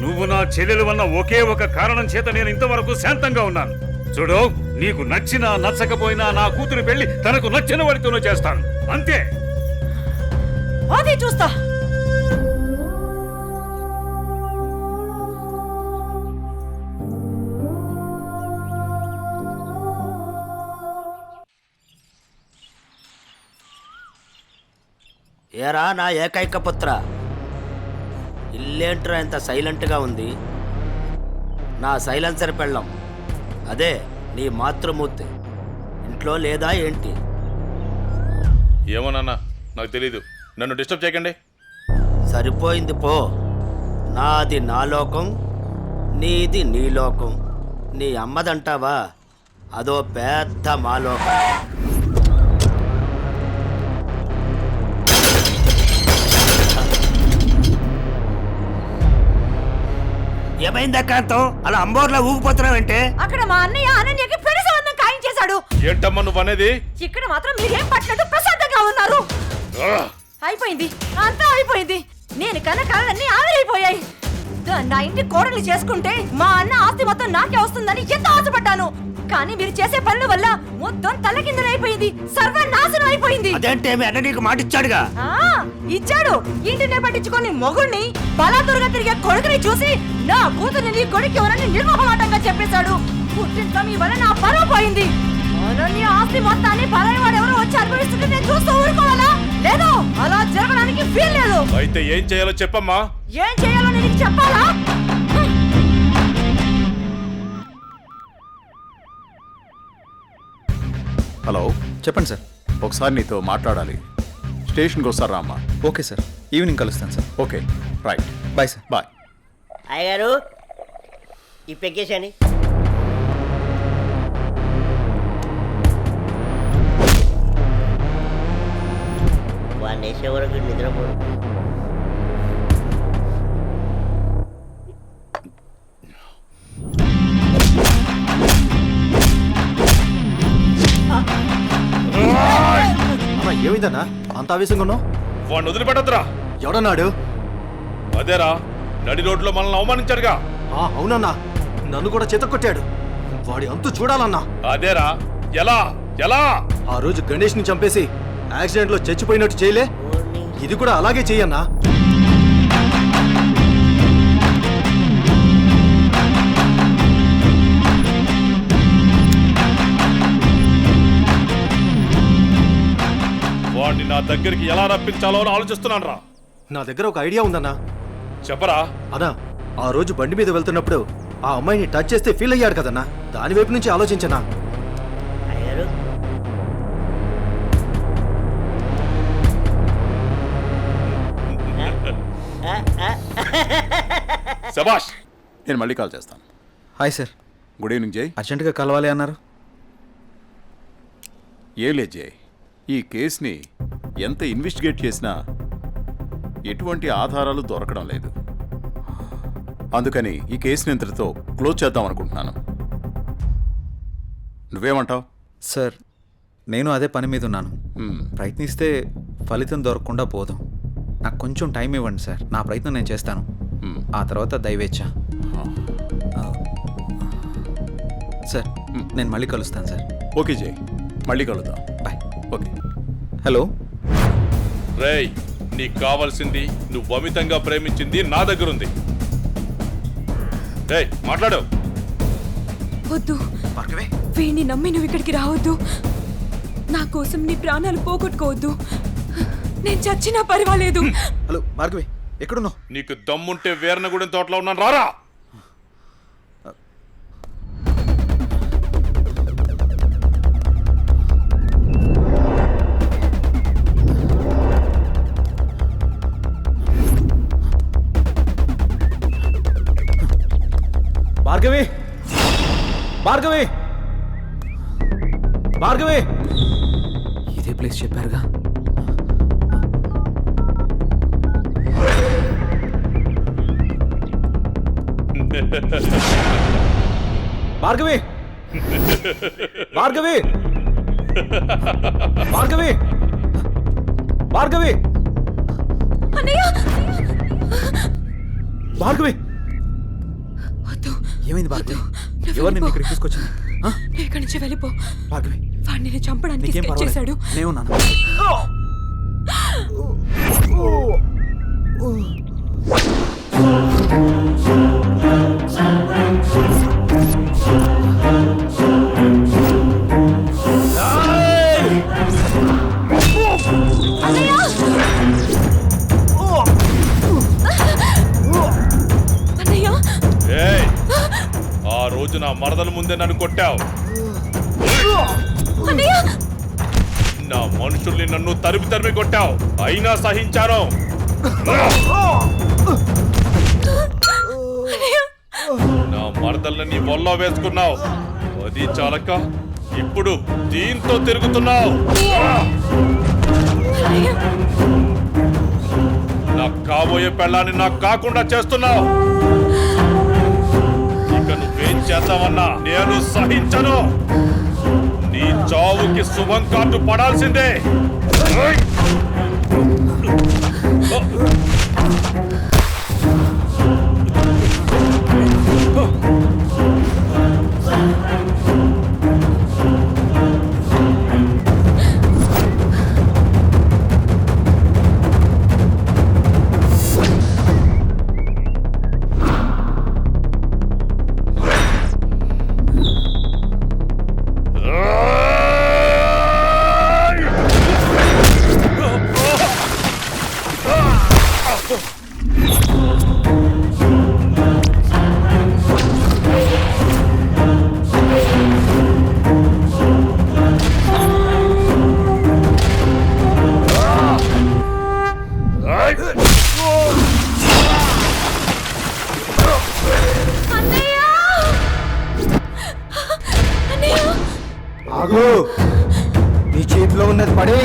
నువ్వు నా చెల్లెలు వన్న ఒకే ఒక కారణం చేత నేను ఇంతవరకు శాంతంగా ఉన్నాను. చూడు, నీకు నచ్చినా నచ్చకపోయినా నా కూతురు పెళ్లి తనకు నచ్చిన వాడితోనే చేస్తాను, అంతే. అది చూస్తా. ఏరా నా ఏకైక పుత్ర, ఇల్లేంట్రా ఇంత సైలెంట్గా ఉంది? నా సైలెన్సర్ పెళ్ళం, అదే నీ మాతృమూర్తి ఇంట్లో లేదా ఏంటి? ఏమోనన్నా నాకు తెలీదు, నన్ను డిస్టర్బ్ చేయకండి. సరిపోయింది పో. నాది నా లోకం, నీది నీ లోకం. నీ అమ్మదంటావా? అదో పెద్ద మా లోకం. ఏమైందా కాంతం, అలా అంబోర్లా ఊగిపోతున్నావంటే? అక్కడ మా అన్నయ్య అనన్యకి పెళ్లి సంబంధం ఖాయం చేశాడు. ఏంటమ్మా నువ్వు అనేది? ఇక్కడ మాత్రం మీరేం పట్టినట్టు ప్రశాంతంగా ఉన్నారు. అయిపోయింది, అంతా అయిపోయింది. నేను కన్న కళ్ళన్నీ ఆవిరైపోయాయి. నా ఇంటి కోడలు చేసుకుంటే మా అన్న ఆస్తి మొత్తం నాకే వస్తుందని ఎంత ఆశపడ్డాను. కానీ మీరు చేసే పనుల వల్ల మొత్తం తలకిందులైపోయింది, సర్వనాశనం అయిపోయింది. అదేంటే మీ అన్న నీకు మాట ఇచ్చాడుగా? ఇచ్చాడు. ఇంటినే పట్టించుకొని మొగుడిని బలాదురుగా తిరిగే కొడుకుని చూసి నా కూతురు నీ కొడుకు ఎవరని నిర్మోహమాటంగా చెప్పేశాడు. పుట్టింట్లో మీ వల్ల నా పరువు పోయింది. అనన్య ఆస్తి మొత్తాన్ని పరాయి వాడు ఎవరో వచ్చి అనుభవిస్తుంటే నేను చూస్తూ ఊరుకోవాలా? లేదు, అలా జరగడానికి వీల్లేదు. అయితే ఏం చేయాలో చెప్పమ్మా. ఏం చేయాలో నేను చెప్పాలా? హలో, చెప్పండి సార్. ఒకసారి నీతో మాట్లాడాలి. స్టేషన్కి వస్తారా రామ్మా? ఓకే సార్, ఈవినింగ్ కలుస్తాను సార్. Okay, right. Bye sir. Bye. అయ్యగారు, ఈ పెగ్గేసాని. వాడిని వేసే వరకు నిద్రపోడు. ఏమైందన్నా అంత ఆవేశంగా ఉన్నావు? వాడిని వదిలిపెట్టద్దురా. ఎవడన్నాడు? అదేరా, నడి రోడ్లో మనల్ని అవమానించాడుగా. అవునన్నా, నన్ను కూడా చేతకొట్టాడు. వాడి అంతు చూడాలన్నా. అదేరా, ఎలా ఎలా? ఆ రోజు గణేష్ ని చంపేసి యాక్సిడెంట్ లో చచ్చిపోయినట్టు చేయలే, ఇది కూడా అలాగే చెయ్యన్నా. నా దగ్గరికి ఎలా రప్పించాలో అని ఆలోచిస్తున్నాను రా. నా దగ్గర ఒక ఐడియా ఉందన్నా. చెప్పరా. అన్నా, ఆ రోజు బండి మీద వెళ్తున్నప్పుడు ఆ అమ్మాయిని టచ్ చేస్తే ఫీల్ అయ్యాడు కదన్నా, దాని వైపు నుంచి ఆలోచించనా. శభాష్. నేను మళ్ళీ కాల్ చేస్తాను. Hi sir. గుడ్ ఈవినింగ్ జై. అర్జెంటుగా కలవాలి అన్నారు. ఏం లేదు జై, ఈ కేసుని ఎంత ఇన్వెస్టిగేట్ చేసినా ఎటువంటి ఆధారాలు దొరకడం లేదు. అందుకని ఈ కేసుని ఇంతటితో క్లోజ్ చేద్దాం అనుకుంటున్నాను. నువ్వేమంటావు? సార్, నేను అదే పని మీద ఉన్నాను. ప్రయత్నిస్తే ఫలితం దొరకకుండా పోదాం. నాకు కొంచెం టైం ఇవ్వండి సార్, నా ప్రయత్నం నేను చేస్తాను. ఆ తర్వాత దయవేచ్ఛ. సార్, నేను మళ్ళీ కలుస్తాను సార్. ఓకే జై, మళ్ళీ కలుద్దాం. బాయ్. ఓకే. హలో రేయ్, నీకు కావాల్సింది నువ్వు అమితంగా ప్రేమించింది నా దగ్గర ఉంది. రేయ్, మాట్లాడు. వద్దు, వీడిని నమ్మి నువ్వు ఇక్కడికి రావద్దు. నా కోసం నీ ప్రాణాలు పోగొట్టుకోవద్దు. నేను చచ్చినా పర్వాలేదు. హలో భార్గవి, ఎక్కడున్నావు? నీకు దమ్ముంటే వీరనగూడెం తోటలో ఉన్నాను, రారా. భార్గవి, భార్గవి, భార్గవి. ఇదే ప్లేస్ చెప్పారుగా. భార్గవి, భార్గవి, భార్గవి, భార్గవి, భార్గవి. ఏమైంది భార్గవి? ఎవరు నిన్ను ఇక్కడికి తీసుకొచ్చింది? ఇక్కడి నుంచి వెళ్ళిపో భార్గవి. వాడిని నేను చంపడానికి నీకేం స్కెచ్ చేశాడు. నేను ఉన్నాను. ఏయ్, ఆ రోజు నా మరదల ముందే నన్ను కొట్టావు. నా మనుషుల్ని నన్ను తరిమి తరిమి కొట్టావు, అయినా సహించాను. నా మరదల్ని నీ ఒళ్ళో వేసుకున్నావు, అది చాలక ఇప్పుడు దీంతో తిరుగుతున్నావు. నాకు కాబోయే పెళ్ళాన్ని నాకు కాకుండా చేస్తున్నావు. ఇక నువ్వేం చేద్దామన్నా నేను సహించను. నీ చావుకి శుభం కార్డు పడాల్సిందే. ఆగు, నీ చేతిలో ఉన్నది పడే.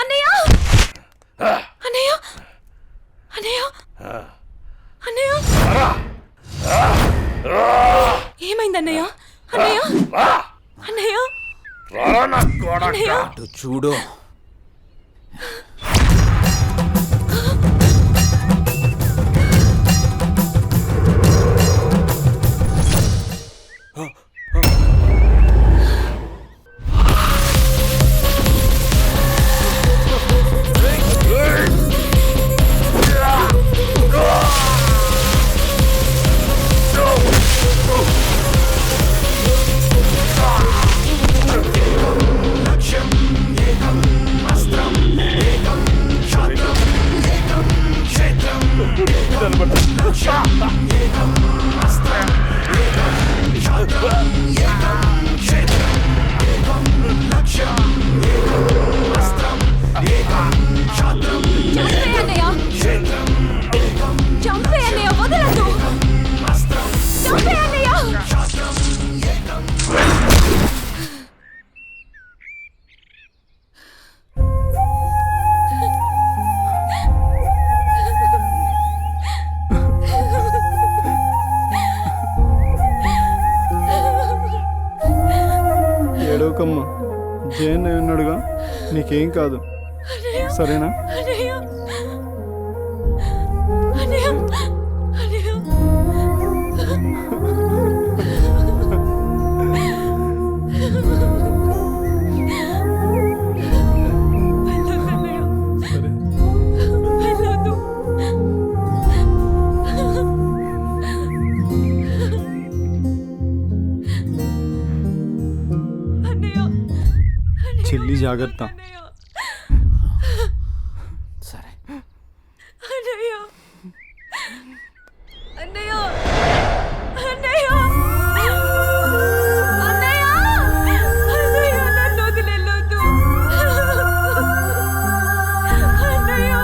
అన్నయ్య అన్నయ్య అన్నయ్య అన్నయ్య ఏమైంది అన్నయ్య అన్నయ్య అన్నయ్య అన్నయ్య చూడు చంపే అన్నయ్య వదలదు చంపే అన్నయ్య ఏడవకమ్మా జయన్ ఉన్నాడుగా, నీకేం కాదు, సరేనా? చెల్లి జాగ్రత్త. సరే అన్నయ్య అన్నయ్య అన్నయ్య అన్నయ్య అన్నయ్య నన్ను వదిలేయొద్దు అన్నయ్య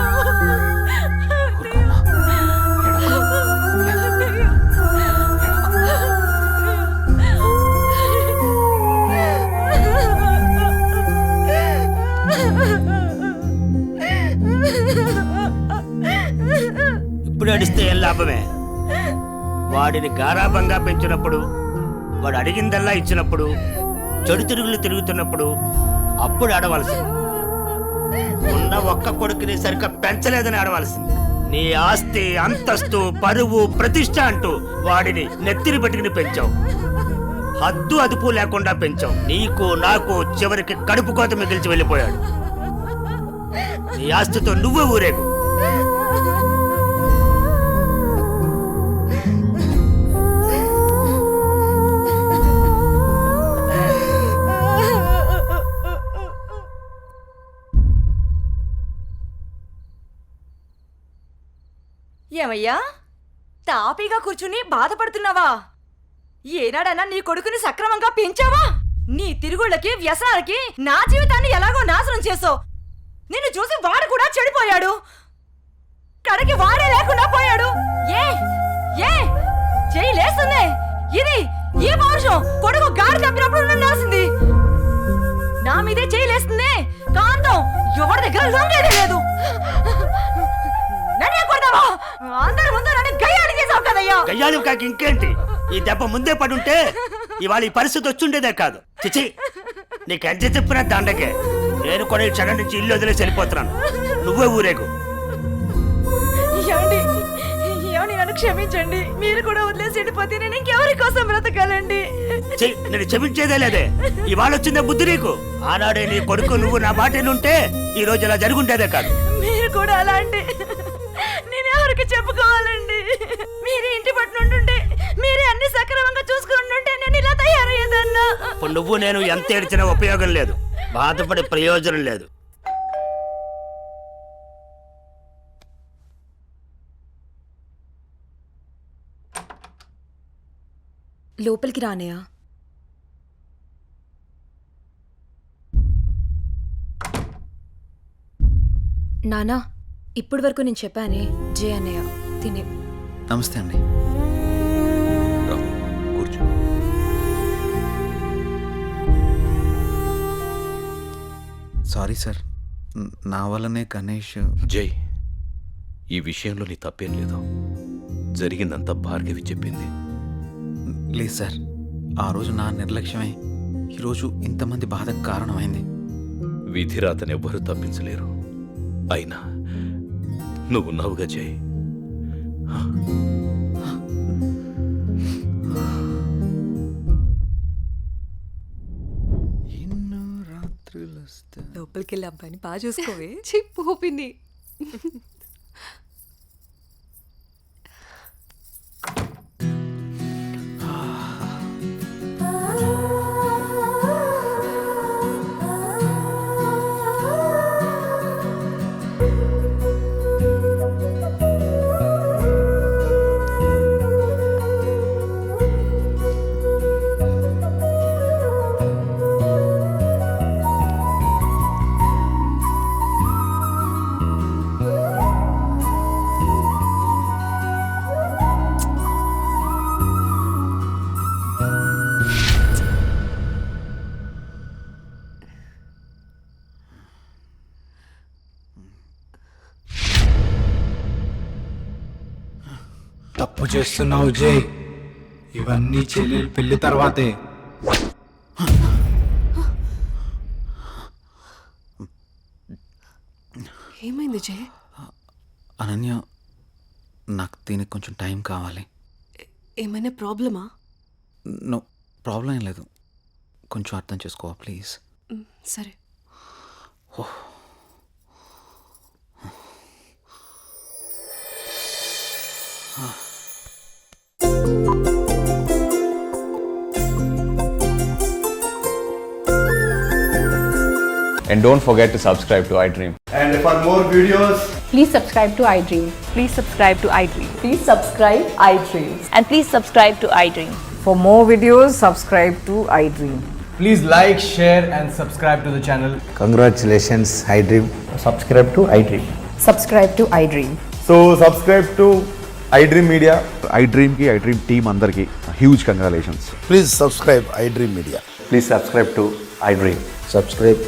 ఇప్పుడు అడిస్తే ఏం లాభమే? వాడిని గారాబంగా పెంచినప్పుడు, వాడు అడిగిందల్లా ఇచ్చినప్పుడు, చెడు తిరుగులు తిరుగుతున్నప్పుడు అప్పుడు ఆడవలసింది. ఉన్న ఒక్క కొడుకుని సరిగ్గా పెంచలేదని ఆడవలసింది. నీ ఆస్తి, అంతస్తు, పరువు, ప్రతిష్ట అంటూ వాడిని నెత్తిని పట్టుకుని పెంచావు. హద్దు అదుపు లేకుండా పెంచావు. నీకు నాకు చివరికి కడుపు కోత మిగిల్చి వెళ్ళిపోయాడు. నీ ఆస్తితో నువ్వే ఊరేగు. ఏమయ్యా, తాపీగా కూర్చుని బాధపడుతున్నావా? ఏనాడన్నా నీ కొడుకుని సక్రమంగా పెంచావా? నీ తిరుగుళ్ళకి, వ్యసనాలకి నా జీవితాన్ని ఎలాగో నాశనం చేసావు. నిన్ను చూసి వాడు కూడా చెడిపోయాడు. కడకి వాడే లేకుండా పోయాడు. ఏ ఏ చెయ్యి లేస్తుంది. ఇది ఈ పౌరుషం కొడుకు గాడి తప్పినప్పుడు ఉండాల్సింది. నా మీదే చెయ్యి లేస్తుంది. కాంతం ఎవరి దగ్గర లొంగేదే లేదు. నన్నే కొడతావా? అందరి ముందు నన్ను గయ్యాలి చేసావు కదయ్యా. గయ్యాలి కాకి ఇంకేంటి? ఈ దెబ్బ ముందే పడుంటే ఇవాళ ఈ పరిస్థితి వచ్చుండేదే కాదు. చిచి, నీకు ఎంత చెప్పినా దండకే. నేను కూడా ఈ క్షణం నుంచి ఇల్లు వదిలేసి వెళ్ళిపోతున్నాను. నువ్వే ఊరేగు. ఏమండి ఏమండి నన్ను క్షమించండి. మీరు కూడా వదిలేసి వెళ్ళిపోతే నేను ఇంకెవరి కోసం బ్రతకాలండి? నేను క్షమించేదే లేదే. ఇవాళ వచ్చిందే బుద్ధి నీకు. ఆనాడే నీ కొడుకు నువ్వు నా మాట ఉంటే ఈ రోజు ఇలా జరుగుంటేదే కాదు. మీరు కూడా అలాంటి నేను ఎవరికి చెప్పుకోవాలండి? మీరు ఇంటి పట్టు ఉంటుంటే మీరే అన్ని సక్రమంగా చూసుకుంటుంటే నేను ఇలా తయారయ్యేదన్నా. ఇప్పుడు నువ్వు నేను ఎంత ఏడ్చినా ఉపయోగం లేదు. బాధపడే ప్రయోజనం లేదు. లోపలికి రానయ్యా. నానా, ఇప్పటి వరకు నేను చెప్పానే జే అన్నయ్య తినే. నమస్తే అండి. కూర్చో. సారీ సార్, నా వల్లనే గణేష్. జై, ఈ విషయంలో నీ తప్పేం లేదు. జరిగిందంతా భార్గవి చెప్పింది. లేదు సార్, ఆ రోజు నా నిర్లక్ష్యమే ఈరోజు ఇంతమంది బాధకు కారణమైంది. విధిరాతను ఎవ్వరూ తప్పించలేరు. అయినా నువ్వున్నావుగా జై. లోపలికి వెళ్ళి అబ్బాయిని బాగా చూసుకోవే. చెప్పు పిన్ని. తప్పు చేస్తున్నావు జై. ఇవన్నీ చెల్లెలు పెళ్లి తర్వాతే. ఏమైంది జే? అనన్య, నాకు దీనికి కొంచెం టైం కావాలి. ఏమైనా ప్రాబ్లమా? నో ప్రాబ్లం ఏం లేదు. కొంచెం అర్థం చేసుకోవా ప్లీజ్. సరే. And don't forget to subscribe to iDream. And for more videos, Please subscribe to iDream. Please subscribe to iDream. Please subscribe iDream. And please subscribe to iDream. For more videos, subscribe to iDream. please like, share and subscribe to the channel. Congratulations, iDream. Subscribe to iDream. Subscribe to iDream. So, subscribe to iDream Media. iDream ki iDream team andarki huge congratulations. Please subscribe iDream Media. Please subscribe to iDream. Subscribe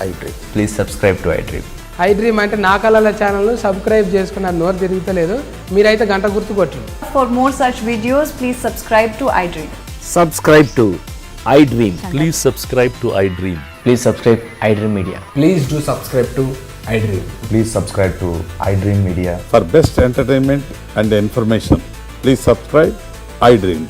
iDream. Please subscribe to iDream. iDream అంటే నా కళల ఛానల్ను subscribe చేసుకున్న నోరు తిరుగుతలేదు. మీరైతే గంట గుర్తు కొట్టండి. For more such videos, please subscribe to iDream. Subscribe to iDream. Please subscribe to iDream. Please subscribe iDream Media. Please do subscribe to iDream. Please subscribe to iDream Media. For best entertainment and information, please subscribe iDream.